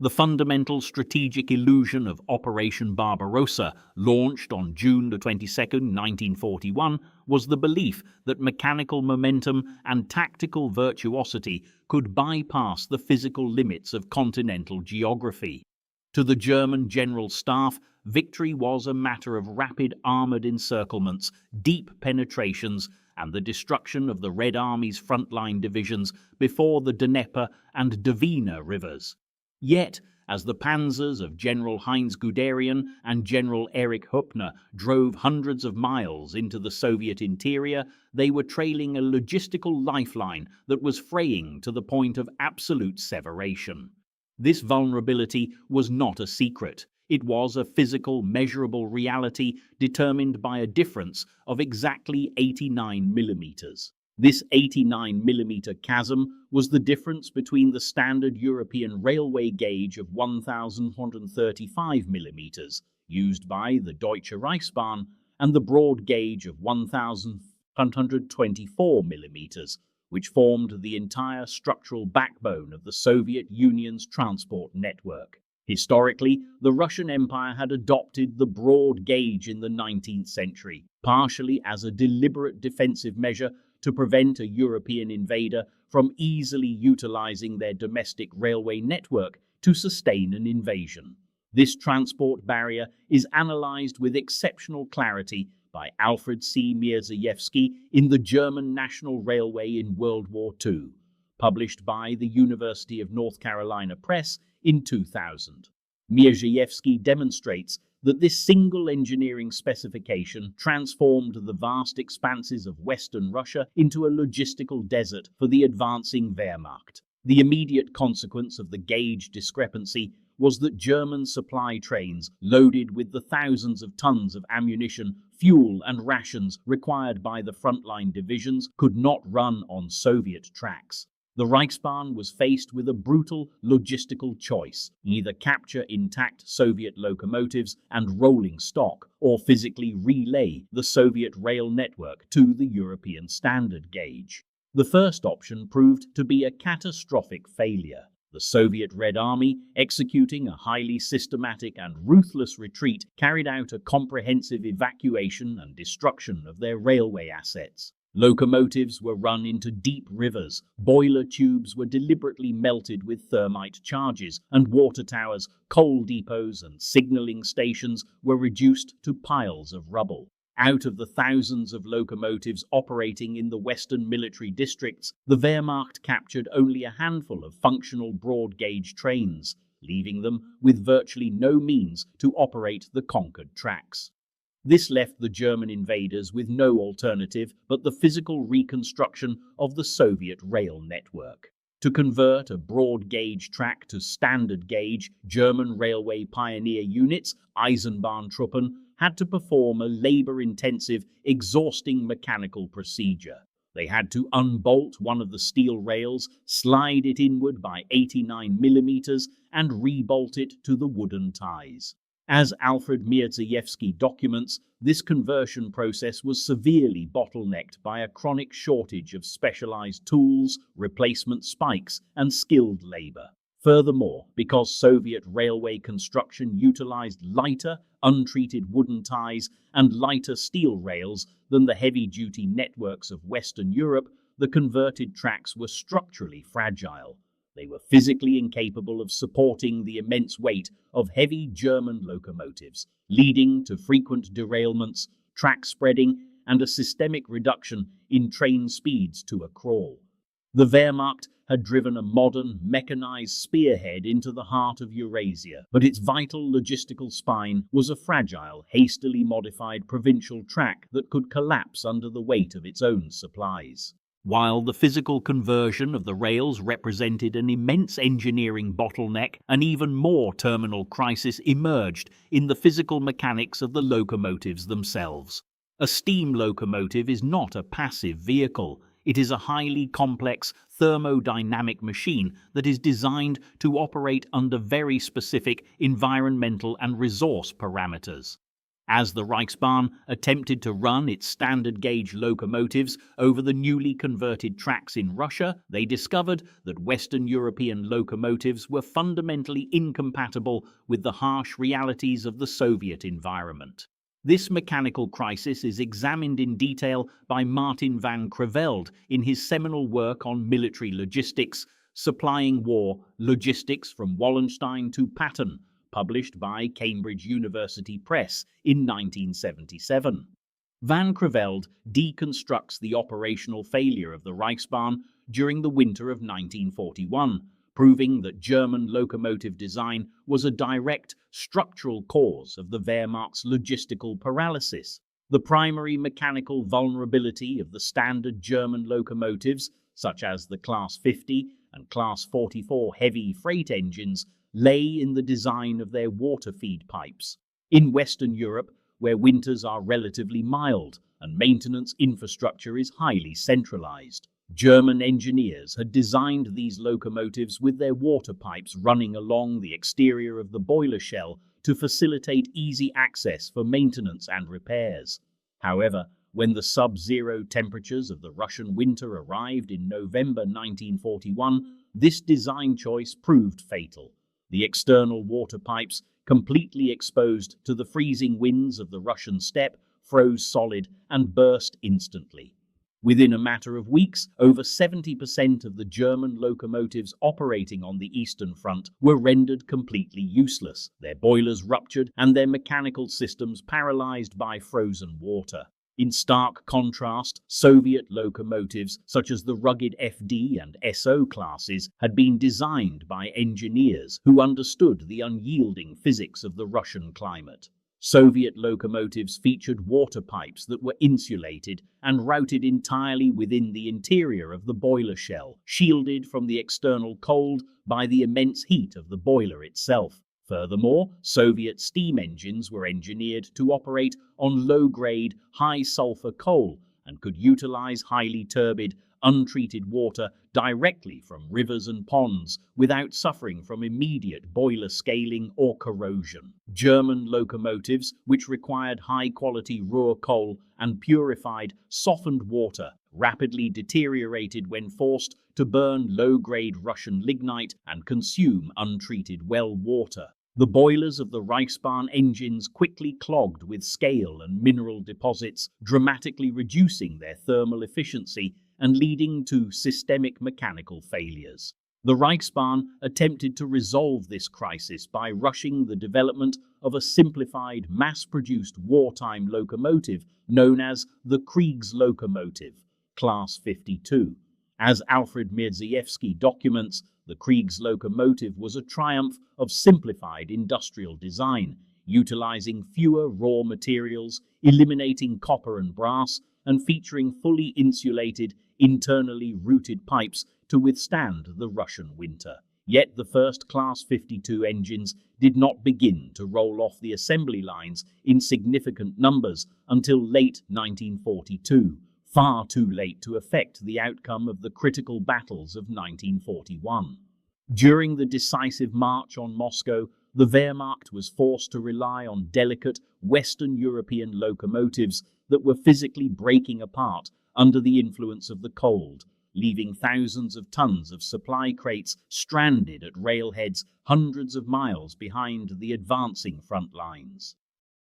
The fundamental strategic illusion of Operation Barbarossa, launched on June the 22nd, 1941, was the belief that mechanical momentum and tactical virtuosity could bypass the physical limits of continental geography. To the German General Staff, victory was a matter of rapid armoured encirclements, deep penetrations, and the destruction of the Red Army's frontline divisions before the Dnieper and Dvina rivers. Yet, as the panzers of General Heinz Guderian and General Erich Hübner drove hundreds of miles into the Soviet interior, they were trailing a logistical lifeline that was fraying to the point of absolute severation. This vulnerability was not a secret. It was a physical, measurable reality determined by a difference of exactly 89 millimeters. This 89mm chasm was the difference between the standard European railway gauge of 1,135mm, used by the Deutsche Reichsbahn, and the broad gauge of 1,124mm, which formed the entire structural backbone of the Soviet Union's transport network. Historically, the Russian Empire had adopted the broad gauge in the 19th century, partially as a deliberate defensive measure to prevent a European invader from easily utilizing their domestic railway network to sustain an invasion. This transport barrier is analyzed with exceptional clarity by Alfred C. Mierzejewski in The German National Railway in World War II, published by the University of North Carolina Press in 2000. Mierzejewski demonstrates that this single engineering specification transformed the vast expanses of Western Russia into a logistical desert for the advancing Wehrmacht. The immediate consequence of the gauge discrepancy was that German supply trains, loaded with the thousands of tons of ammunition, fuel, and rations required by the frontline divisions, could not run on Soviet tracks. The Reichsbahn was faced with a brutal logistical choice: either capture intact Soviet locomotives and rolling stock, or physically relay the Soviet rail network to the European standard gauge. The first option proved to be a catastrophic failure. The Soviet Red Army, executing a highly systematic and ruthless retreat, carried out a comprehensive evacuation and destruction of their railway assets. Locomotives were run into deep rivers, boiler tubes were deliberately melted with thermite charges, and water towers, coal depots, and signalling stations were reduced to piles of rubble. Out of the thousands of locomotives operating in the western military districts, the Wehrmacht captured only a handful of functional broad-gauge trains, leaving them with virtually no means to operate the conquered tracks. This left the German invaders with no alternative but the physical reconstruction of the Soviet rail network. To convert a broad-gauge track to standard gauge, German railway pioneer units, Eisenbahntruppen, had to perform a labor-intensive, exhausting mechanical procedure. They had to unbolt one of the steel rails, slide it inward by 89 millimeters, and rebolt it to the wooden ties. As Alfred Mierzejewski documents, this conversion process was severely bottlenecked by a chronic shortage of specialized tools, replacement spikes, and skilled labor. Furthermore, because Soviet railway construction utilized lighter, untreated wooden ties and lighter steel rails than the heavy-duty networks of Western Europe, the converted tracks were structurally fragile. They were physically incapable of supporting the immense weight of heavy German locomotives, leading to frequent derailments, track spreading, and a systemic reduction in train speeds to a crawl. The Wehrmacht had driven a modern, mechanized spearhead into the heart of Eurasia, but its vital logistical spine was a fragile, hastily modified provincial track that could collapse under the weight of its own supplies. While the physical conversion of the rails represented an immense engineering bottleneck, an even more terminal crisis emerged in the physical mechanics of the locomotives themselves. A steam locomotive is not a passive vehicle. It is a highly complex thermodynamic machine that is designed to operate under very specific environmental and resource parameters. As the Reichsbahn attempted to run its standard gauge locomotives over the newly converted tracks in Russia, they discovered that Western European locomotives were fundamentally incompatible with the harsh realities of the Soviet environment. This mechanical crisis is examined in detail by Martin van Creveld in his seminal work on military logistics, Supplying War Logistics from Wallenstein to Patton, published by Cambridge University Press in 1977. Van Creveld deconstructs the operational failure of the Reichsbahn during the winter of 1941, proving that German locomotive design was a direct structural cause of the Wehrmacht's logistical paralysis. The primary mechanical vulnerability of the standard German locomotives, such as the Class 50 and Class 44 heavy freight engines, lay in the design of their water feed pipes. In Western Europe, where winters are relatively mild and maintenance infrastructure is highly centralized, German engineers had designed these locomotives with their water pipes running along the exterior of the boiler shell to facilitate easy access for maintenance and repairs. However, when the sub-zero temperatures of the Russian winter arrived in November 1941, this design choice proved fatal. The external water pipes, completely exposed to the freezing winds of the Russian steppe, froze solid and burst instantly. Within a matter of weeks, over 70% of the German locomotives operating on the Eastern Front were rendered completely useless, their boilers ruptured and their mechanical systems paralyzed by frozen water. In stark contrast, Soviet locomotives such as the rugged FD and SO classes had been designed by engineers who understood the unyielding physics of the Russian climate. Soviet locomotives featured water pipes that were insulated and routed entirely within the interior of the boiler shell, shielded from the external cold by the immense heat of the boiler itself. Furthermore, Soviet steam engines were engineered to operate on low-grade, high-sulfur coal and could utilize highly turbid, untreated water directly from rivers and ponds without suffering from immediate boiler scaling or corrosion. German locomotives, which required high-quality Ruhr coal and purified, softened water, rapidly deteriorated when forced to burn low-grade Russian lignite and consume untreated well water. The boilers of the Reichsbahn engines quickly clogged with scale and mineral deposits, dramatically reducing their thermal efficiency and leading to systemic mechanical failures. The Reichsbahn attempted to resolve this crisis by rushing the development of a simplified, mass-produced wartime locomotive known as the Kriegslokomotive, Class 52. As Alfred Mirzievsky documents, the Kriegslokomotive was a triumph of simplified industrial design, utilizing fewer raw materials, eliminating copper and brass, and featuring fully insulated, internally routed pipes to withstand the Russian winter. Yet the first Class 52 engines did not begin to roll off the assembly lines in significant numbers until late 1942, far too late to affect the outcome of the critical battles of 1941. During the decisive march on Moscow, the Wehrmacht was forced to rely on delicate Western European locomotives that were physically breaking apart under the influence of the cold, leaving thousands of tons of supply crates stranded at railheads hundreds of miles behind the advancing front lines.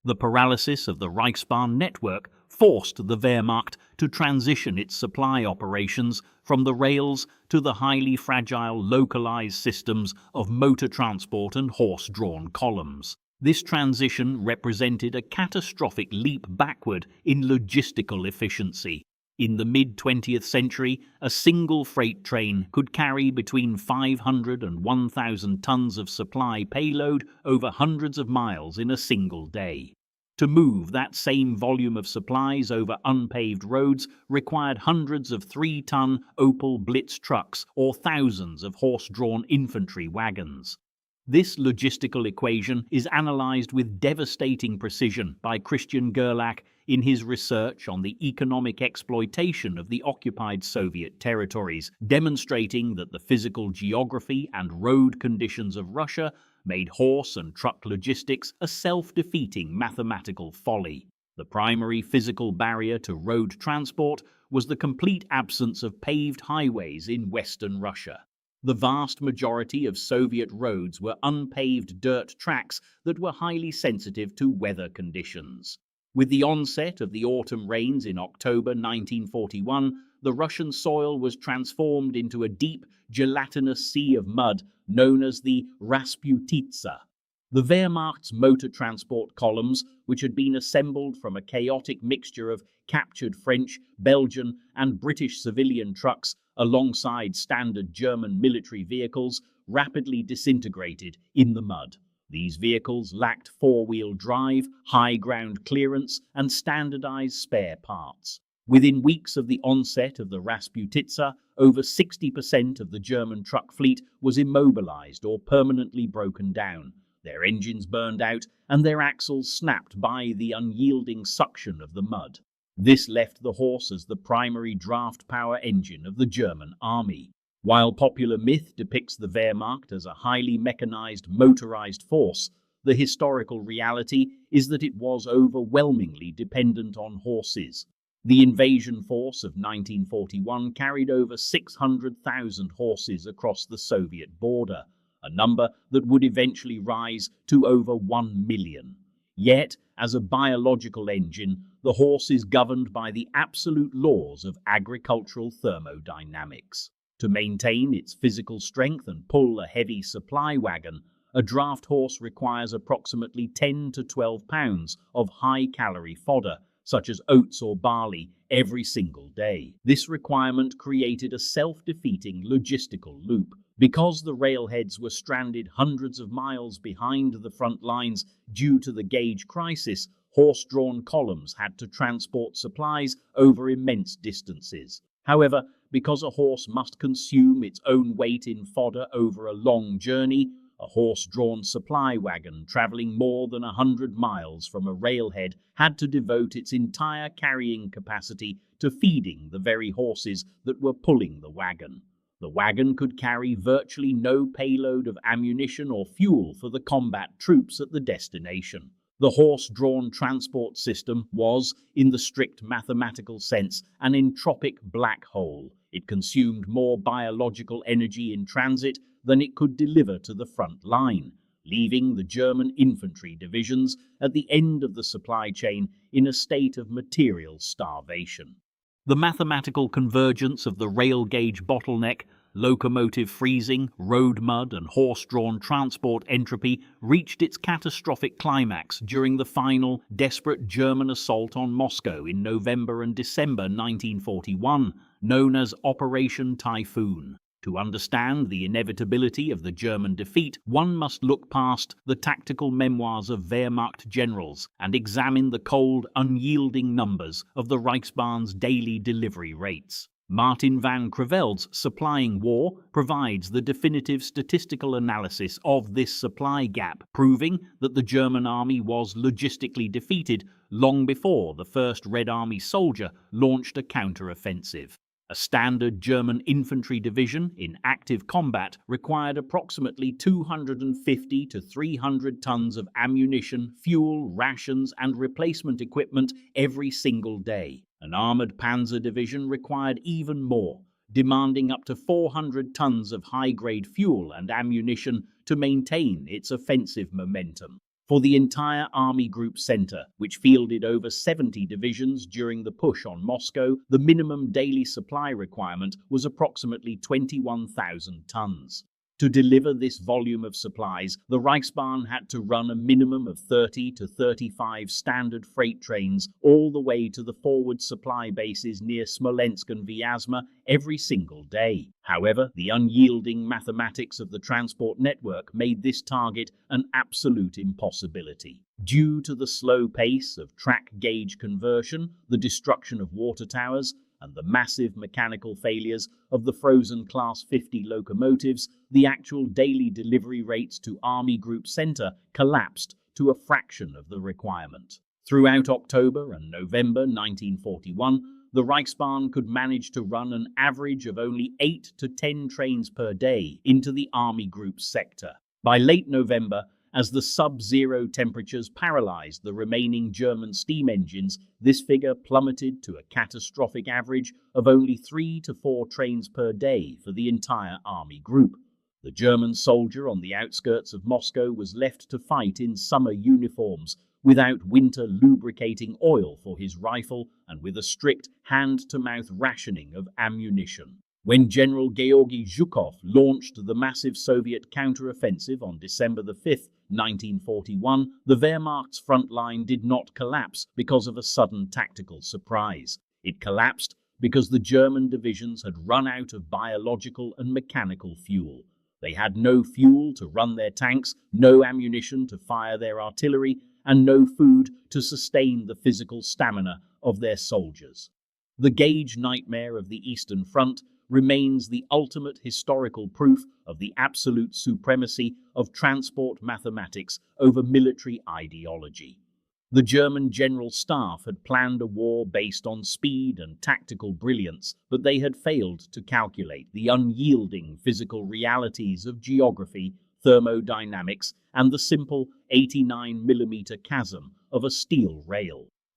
The paralysis of the Reichsbahn network forced the Wehrmacht to transition its supply operations from the rails to the highly fragile localized systems of motor transport and horse-drawn columns. This transition represented a catastrophic leap backward in logistical efficiency. In the mid-20th century, a single freight train could carry between 500 and 1,000 tons of supply payload over hundreds of miles in a single day. To move that same volume of supplies over unpaved roads required hundreds of 3-ton Opel Blitz trucks or thousands of horse-drawn infantry wagons. This logistical equation is analyzed with devastating precision by Christian Gerlach in his research on the economic exploitation of the occupied Soviet territories, demonstrating that the physical geography and road conditions of Russia made horse and truck logistics a self-defeating mathematical folly. The primary physical barrier to road transport was the complete absence of paved highways in Western Russia. The vast majority of Soviet roads were unpaved dirt tracks that were highly sensitive to weather conditions. With the onset of the autumn rains in October 1941, the Russian soil was transformed into a deep, gelatinous sea of mud known as the rasputitsa. The Wehrmacht's motor transport columns, which had been assembled from a chaotic mixture of captured French, Belgian, and British civilian trucks alongside standard German military vehicles, rapidly disintegrated in the mud. These vehicles lacked four-wheel drive, high ground clearance, and standardized spare parts. Within weeks of the onset of the rasputitsa, over 60% of the German truck fleet was immobilized or permanently broken down, their engines burned out, and their axles snapped by the unyielding suction of the mud. This left the horse as the primary draft power engine of the German army. While popular myth depicts the Wehrmacht as a highly mechanized, motorized force, the historical reality is that it was overwhelmingly dependent on horses. The invasion force of 1941 carried over 600,000 horses across the Soviet border, a number that would eventually rise to over 1 million. Yet, as a biological engine, the horse is governed by the absolute laws of agricultural thermodynamics. To maintain its physical strength and pull a heavy supply wagon, a draft horse requires approximately 10 to 12 pounds of high-calorie fodder, such as oats or barley, every single day. This requirement created a self-defeating logistical loop. Because the railheads were stranded hundreds of miles behind the front lines due to the gauge crisis, horse-drawn columns had to transport supplies over immense distances. However, because a horse must consume its own weight in fodder over a long journey, a horse-drawn supply wagon traveling more than 100 miles from a railhead had to devote its entire carrying capacity to feeding the very horses that were pulling the wagon. The wagon could carry virtually no payload of ammunition or fuel for the combat troops at the destination. The horse-drawn transport system was, in the strict mathematical sense, an entropic black hole. It consumed more biological energy in transit than it could deliver to the front line, leaving the German infantry divisions at the end of the supply chain in a state of material starvation. The mathematical convergence of the rail gauge bottleneck, locomotive freezing, road mud, and horse-drawn transport entropy reached its catastrophic climax during the final, desperate German assault on Moscow in November and December 1941, known as Operation Typhoon. To understand the inevitability of the German defeat, one must look past the tactical memoirs of Wehrmacht generals and examine the cold, unyielding numbers of the Reichsbahn's daily delivery rates. Martin van Creveld's Supplying War provides the definitive statistical analysis of this supply gap, proving that the German army was logistically defeated long before the first Red Army soldier launched a counter-offensive. A standard German infantry division in active combat required approximately 250 to 300 tons of ammunition, fuel, rations, and replacement equipment every single day. An armored panzer division required even more, demanding up to 400 tons of high-grade fuel and ammunition to maintain its offensive momentum. For the entire Army Group Center, which fielded over 70 divisions during the push on Moscow, the minimum daily supply requirement was approximately 21,000 tons. To deliver this volume of supplies, the Reichsbahn had to run a minimum of 30 to 35 standard freight trains all the way to the forward supply bases near Smolensk and Vyazma every single day. However, the unyielding mathematics of the transport network made this target an absolute impossibility. Due to the slow pace of track gauge conversion, the destruction of water towers, and the massive mechanical failures of the frozen Class 50 locomotives, the actual daily delivery rates to Army Group Center collapsed to a fraction of the requirement. Throughout October and November 1941, the Reichsbahn could manage to run an average of only 8 to 10 trains per day into the Army Group sector. By late November, as the sub-zero temperatures paralyzed the remaining German steam engines, this figure plummeted to a catastrophic average of only 3 to 4 trains per day for the entire army group. The German soldier on the outskirts of Moscow was left to fight in summer uniforms, without winter lubricating oil for his rifle and with a strict hand-to-mouth rationing of ammunition. When General Georgy Zhukov launched the massive Soviet counter-offensive on December 5, 1941, the Wehrmacht's front line did not collapse because of a sudden tactical surprise. It collapsed because the German divisions had run out of biological and mechanical fuel. They had no fuel to run their tanks, no ammunition to fire their artillery, and no food to sustain the physical stamina of their soldiers. The gauge nightmare of the Eastern Front remains the ultimate historical proof of the absolute supremacy of transport mathematics over military ideology. The German General Staff had planned a war based on speed and tactical brilliance, but they had failed to calculate the unyielding physical realities of geography, thermodynamics, and the simple 89mm chasm of a steel rail.